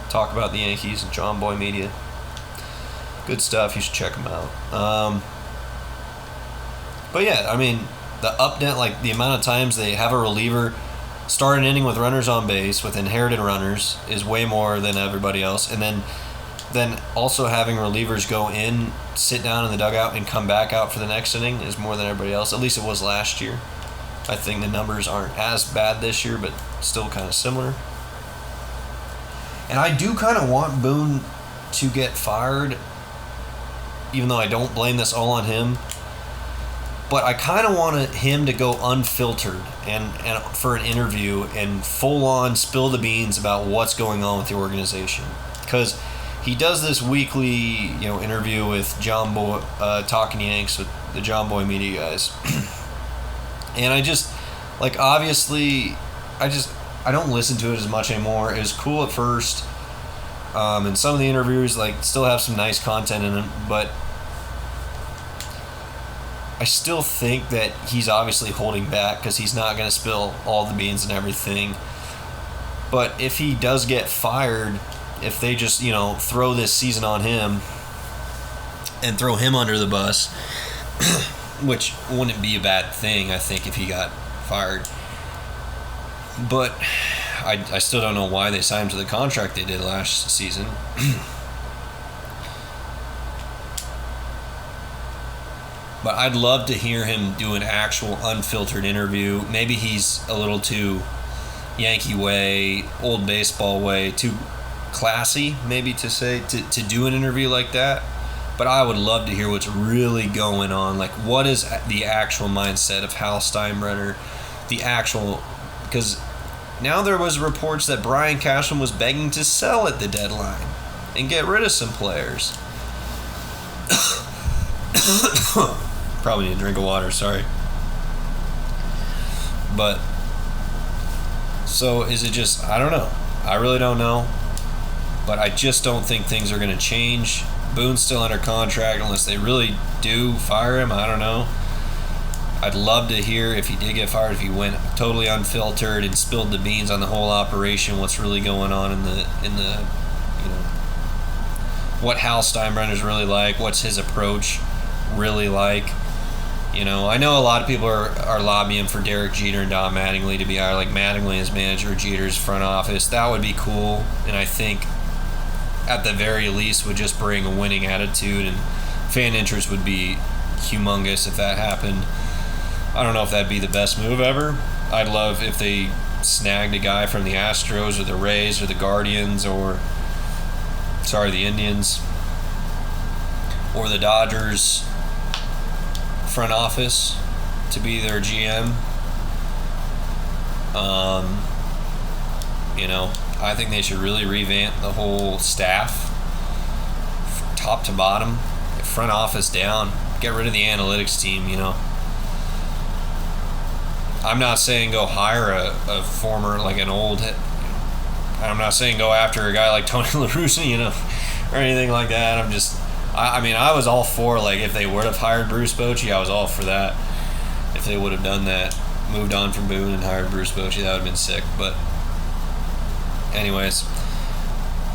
Talk about the Yankees and John Boy Media. Good stuff. You should check them out. But yeah, I mean, the like the amount of times they have a reliever start an inning with runners on base, with inherited runners, is way more than everybody else. And then also having relievers go in, sit down in the dugout, and come back out for the next inning is more than everybody else. At least it was last year. I think the numbers aren't as bad this year, but still kind of similar. And I do kind of want Boone to get fired, even though I don't blame this all on him. But I kind of wanted him to go unfiltered and for an interview and full on spill the beans about what's going on with the organization. Because he does this weekly, interview with John Boy, Talking Yanks, with the John Boy Media guys. And I just, obviously, I don't listen to it as much anymore. It was cool at first. And some of the interviews, still have some nice content in them, but I still think that he's obviously holding back because he's not going to spill all the beans and everything. But if he does get fired, if they just, throw this season on him and throw him under the bus, which wouldn't be a bad thing, I think, if he got fired. But I still don't know why they signed him to the contract they did last season. But I'd love to hear him do an actual unfiltered interview. Maybe he's a little too Yankee way, old baseball way, too classy maybe to do an interview like that. But I would love to hear what's really going on. What is the actual mindset of Hal Steinbrenner? Because now there was reports that Brian Cashman was begging to sell at the deadline and get rid of some players. Probably need a drink of water, sorry. But, so is it just, I don't know. I really don't know. But I just don't think things are going to change. Boone's still under contract unless they really do fire him. I don't know. I'd love to hear if he did get fired, if he went totally unfiltered and spilled the beans on the whole operation, what's really going on in the what Hal Steinbrenner's really like, what's his approach really like. I know a lot of people are lobbying for Derek Jeter and Don Mattingly to be hired, like Mattingly as manager, Jeter's front office. That would be cool, and I think at the very least would just bring a winning attitude, and fan interest would be humongous if that happened. I don't know if that'd be the best move ever. I'd love if they snagged a guy from the Astros or the Rays or the Guardians or the Indians or the Dodgers front office to be their GM. I think they should really revamp the whole staff, top to bottom, front office down, get rid of the analytics team. I'm not saying go hire a former, an old, I'm not saying go after a guy like Tony La Russa, or anything like that. I was all for, if they would have hired Bruce Bochy, I was all for that. If they would have done that, moved on from Boone and hired Bruce Bochy, that would have been sick. But anyways,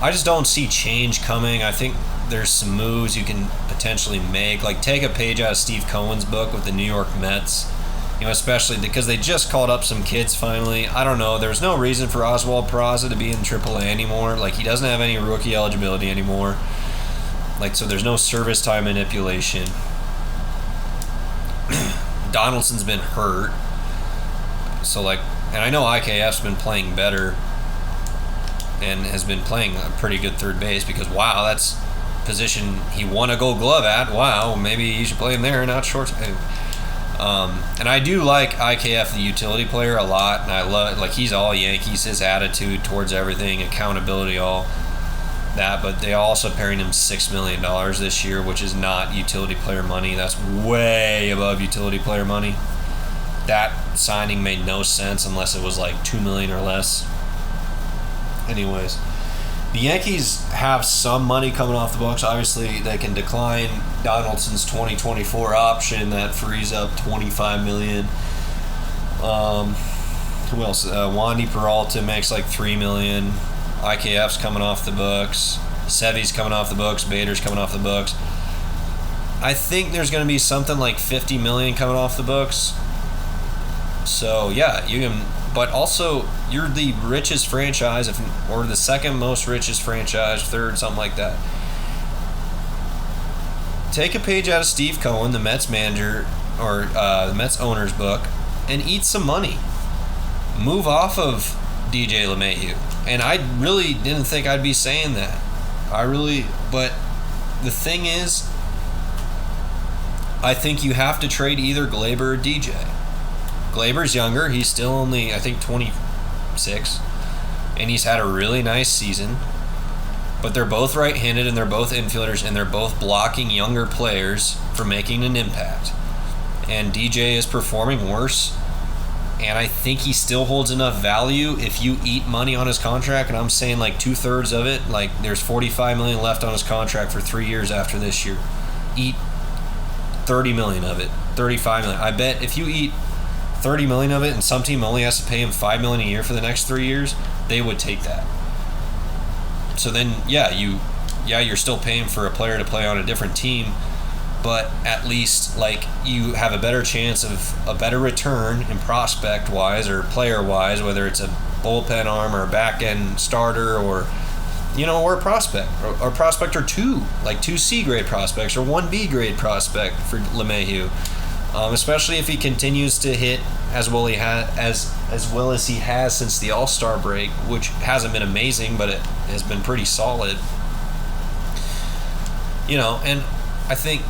I just don't see change coming. I think there's some moves you can potentially make. Take a page out of Steve Cohen's book with the New York Mets. Especially because they just called up some kids finally. I don't know. There's no reason for Oswald Peraza to be in AAA anymore. He doesn't have any rookie eligibility anymore. So there's no service time manipulation. Donaldson's been hurt. And I know IKF's been playing better and has been playing a pretty good third base because, wow, that's position he won a Gold Glove at. Wow, maybe you should play him there, not short. And I do like IKF, the utility player, a lot, and I love it. He's all Yankees, his attitude towards everything, accountability, all. that, but they also paying him $6 million this year, which is not utility player money. That's way above utility player money. That signing made no sense unless it was like $2 million or less. Anyways, the Yankees have some money coming off the books. Obviously, they can decline Donaldson's 2024 option that frees up $25 million. Who else? Wandy Peralta makes like $3 million. IKF's coming off the books. Sevy's coming off the books. Bader's coming off the books. I think there's going to be something like $50 million coming off the books. So yeah, you can. But also, you're the richest franchise, or the second most richest franchise, third, something like that. Take a page out of Steve Cohen, the Mets manager, or the Mets owner's book, and eat some money. Move off of DJ LeMahieu. And I really didn't think I'd be saying that. But the thing is, I think you have to trade either Gleyber or DJ. Glaber's younger. He's still only, I think, 26. And he's had a really nice season. But they're both right-handed and they're both infielders and they're both blocking younger players for making an impact. And DJ is performing worse. And I think he still holds enough value if you eat money on his contract. And I'm saying like 2/3 of it. Like there's $45 million left on his contract for 3 years after this year. Eat $30 million of it. $35 million. I bet if you eat $30 million of it and some team only has to pay him $5 million a year for the next 3 years, they would take that. So then, you're still paying for a player to play on a different team, but at least like you have a better chance of a better return in prospect wise or player wise, whether it's a bullpen arm or a back end starter or a prospect or prospect or two, like 2 C grade prospects or 1 B grade prospect for LeMahieu. Especially if he continues to hit as well as he has since the All-Star break, which hasn't been amazing, but it has been pretty solid. And I think,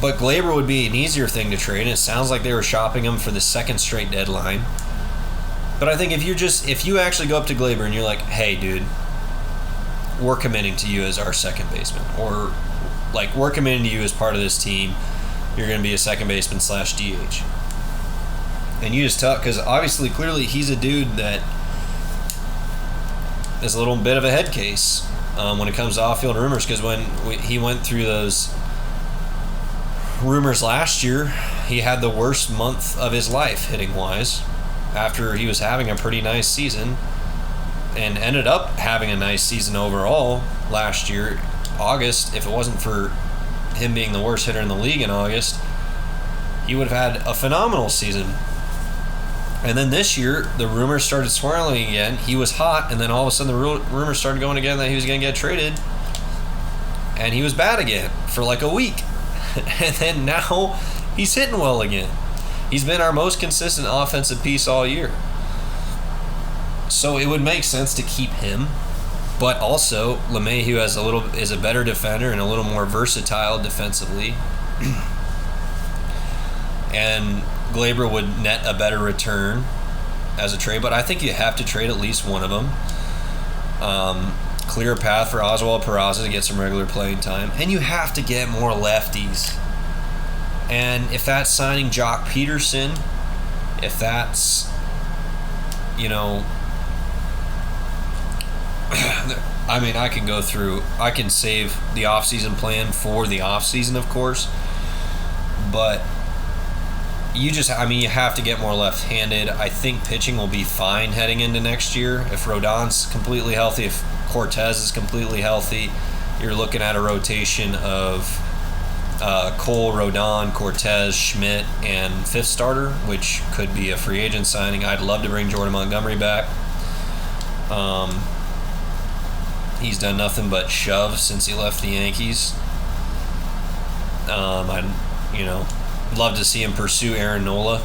but Gleyber would be an easier thing to trade, and it sounds like they were shopping him for the second straight deadline. But I think if you actually go up to Gleyber and you're like, hey, dude, we're committing to you as our second baseman, or like we're committing to you as part of this team. You're going to be a second baseman / DH. And you just tell, because obviously, clearly, he's a dude that is a little bit of a head case when it comes to off-field rumors, because when he went through those rumors last year, he had the worst month of his life hitting-wise after he was having a pretty nice season and ended up having a nice season overall last year, August. If it wasn't for him being the worst hitter in the league in August, he would have had a phenomenal season. And then this year, the rumors started swirling again. He was hot, and then all of a sudden the rumors started going again that he was going to get traded. And he was bad again for like a week. And then now he's hitting well again. He's been our most consistent offensive piece all year. So it would make sense to keep him. But also, LeMahieu is a better defender and a little more versatile defensively. And Gleyber would net a better return as a trade. But I think you have to trade at least one of them. Clear a path for Oswald Peraza to get some regular playing time. And you have to get more lefties. And if that's signing Jock Peterson, if that's, I mean, I can save the offseason plan for the offseason, of course, but you have to get more left-handed. I think pitching will be fine heading into next year. If Rodon's completely healthy, if Cortez is completely healthy, you're looking at a rotation of Cole, Rodon, Cortez, Schmidt, and fifth starter, which could be a free agent signing. I'd love to bring Jordan Montgomery back. He's done nothing but shove since he left the Yankees. I'd love to see him pursue Aaron Nola.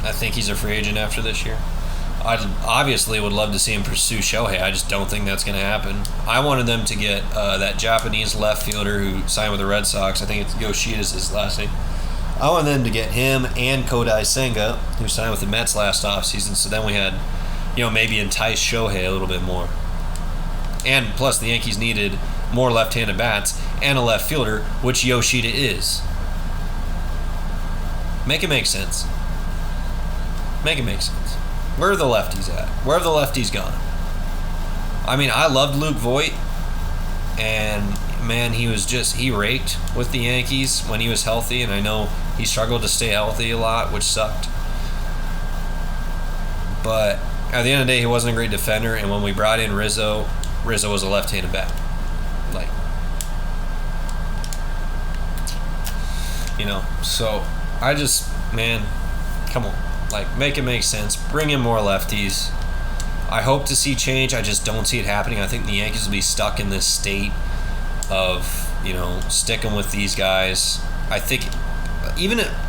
I think he's a free agent after this year. I obviously would love to see him pursue Shohei. I just don't think that's going to happen. I wanted them to get that Japanese left fielder who signed with the Red Sox. I think it's Yoshida's his last name. I wanted them to get him and Kodai Senga, who signed with the Mets last offseason. So then we had maybe entice Shohei a little bit more. And plus, the Yankees needed more left-handed bats and a left fielder, which Yoshida is. Make it make sense. Make it make sense. Where are the lefties at? Where have the lefties gone? I mean, I loved Luke Voit, and man, he raked with the Yankees when he was healthy, and I know he struggled to stay healthy a lot, which sucked. But at the end of the day, he wasn't a great defender, and when we brought in Rizzo was a left-handed bat. So I just, man, come on. Make it make sense. Bring in more lefties. I hope to see change. I just don't see it happening. I think the Yankees will be stuck in this state of, sticking with these guys. I think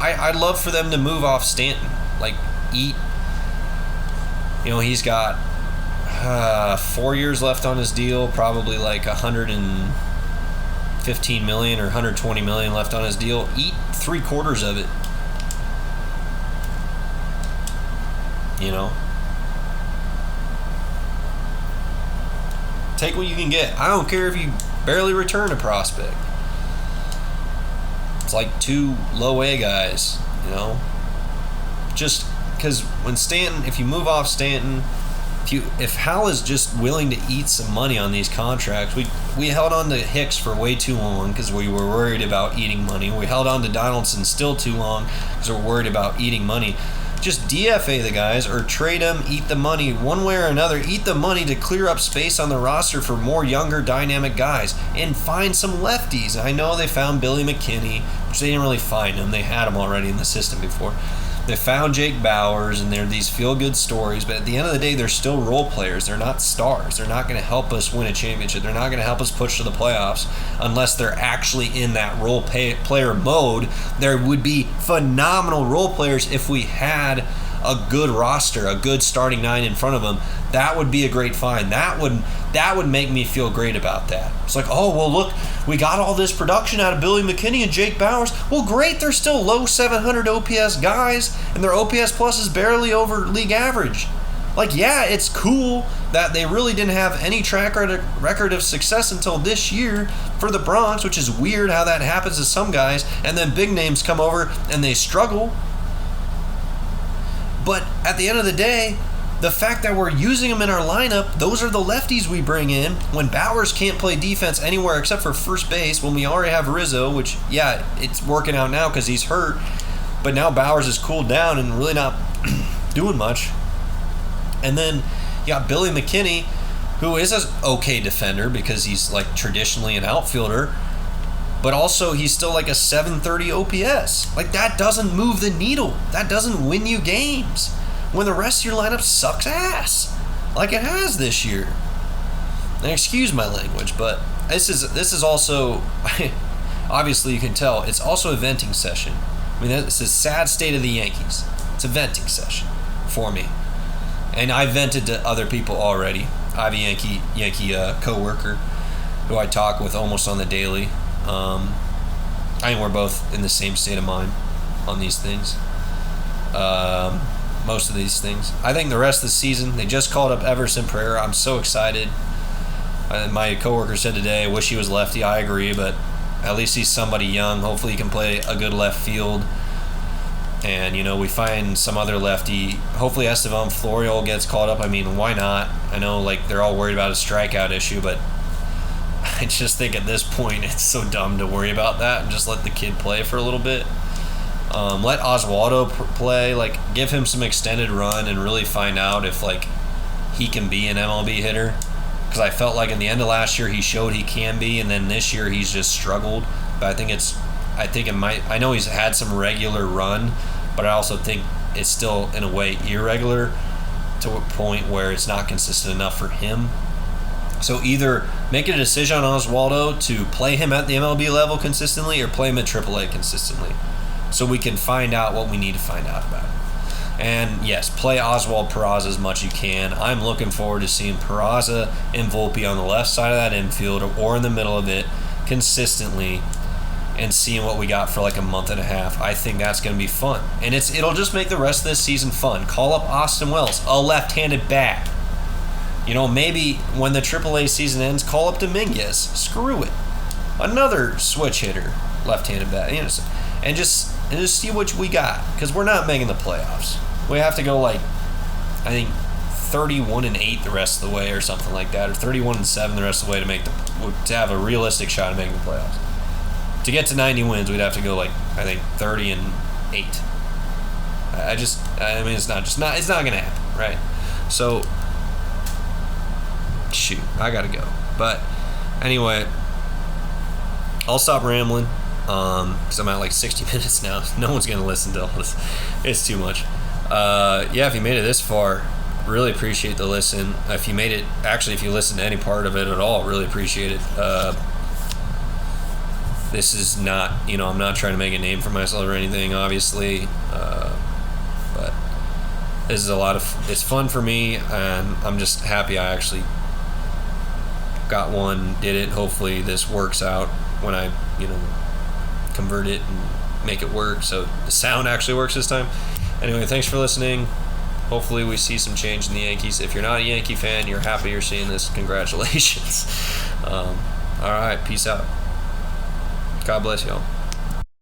I'd love for them to move off Stanton. He's got 4 years left on his deal, probably $115 million or $120 million left on his deal. Eat 3/4 of it. Take what you can get. I don't care if you barely return a prospect. It's like 2 low A guys, Just because when Stanton, if you move off Stanton, if Hal is just willing to eat some money on these contracts, we held on to Hicks for way too long because we were worried about eating money. We held on to Donaldson still too long because we're worried about eating money. Just DFA the guys or trade them, eat the money one way or another. Eat the money to clear up space on the roster for more younger, dynamic guys and find some lefties. I know they found Billy McKinney, which they didn't really find him. They had him already in the system before. They found Jake Bowers, and they're these feel-good stories, but at the end of the day, they're still role players. They're not stars. They're not going to help us win a championship. They're not going to help us push to the playoffs unless they're actually in that role player mode. There would be phenomenal role players if we had a good roster, a good starting 9 in front of them. That would be a great find. That would make me feel great about that. It's like, oh, well, look, we got all this production out of Billy McKinney and Jake Bowers. Well, great, they're still low 700 OPS guys, and their OPS plus is barely over league average. Yeah, it's cool that they really didn't have any track record of success until this year for the Bronx, which is weird how that happens to some guys, and then big names come over and they struggle. But at the end of the day, the fact that we're using them in our lineup, those are the lefties we bring in. When Bowers can't play defense anywhere except for first base, when we already have Rizzo, which, yeah, it's working out now because he's hurt, but now Bowers has cooled down and really not doing much. And then you got Billy McKinney, who is an okay defender because he's traditionally an outfielder, but also he's still a 730 OPS. That doesn't move the needle. That doesn't win you games when the rest of your lineup sucks ass like it has this year. And excuse my language, but this is also obviously you can tell it's also a venting session. I mean, this is a sad state of the Yankees. It's a venting session for me, and I vented to other people already. I have a Yankee co-worker who I talk with almost on the daily. I think we're both in the same state of mind on these things. Most of these things. I think the rest of the season, they just called up Everson Pereira. I'm so excited. My coworker said today, I wish he was lefty. I agree, but at least he's somebody young. Hopefully he can play a good left field. And, we find some other lefty. Hopefully Estevan Florial gets called up. I mean, why not? I know, they're all worried about a strikeout issue, but I just think at this point it's so dumb to worry about that and just let the kid play for a little bit. Let Oswaldo play, give him some extended run and really find out if he can be an MLB hitter. Because I felt in the end of last year he showed he can be, and then this year he's just struggled. But I know he's had some regular run, but I also think it's still in a way irregular to a point where it's not consistent enough for him. So either make a decision on Oswaldo to play him at the MLB level consistently or play him at AAA consistently, so we can find out what we need to find out about it. And yes, play Oswald Peraza as much as you can. I'm looking forward to seeing Peraza and Volpe on the left side of that infield or in the middle of it consistently and seeing what we got for like a month and a half. I think that's going to be fun. And it'll just make the rest of this season fun. Call up Austin Wells, a left-handed bat. Maybe when the AAA season ends, call up Dominguez. Screw it. Another switch hitter, left-handed bat. And just see what we got. Because we're not making the playoffs. We have to go I think 31-8 the rest of the way or something like that, or 31-7 the rest of the way to have a realistic shot at making the playoffs. To get to 90 wins, we'd have to go I think 30-8. It's not gonna happen, right? So, shoot, I gotta go. But anyway, I'll stop rambling because I'm at 60 minutes now. No one's gonna listen to all this. It's too much. If you made it this far, really appreciate the listen. If you listened to any part of it at all, really appreciate it. This is not, I'm not trying to make a name for myself or anything, obviously, but this is it's fun for me, and I'm just happy I actually got one, did it. Hopefully this works out when I, convert it and make it work, so the sound actually works this time. Anyway, thanks for listening. Hopefully we see some change in the Yankees. If you're not a Yankee fan, you're happy you're seeing this, congratulations. All right, peace out. God bless y'all.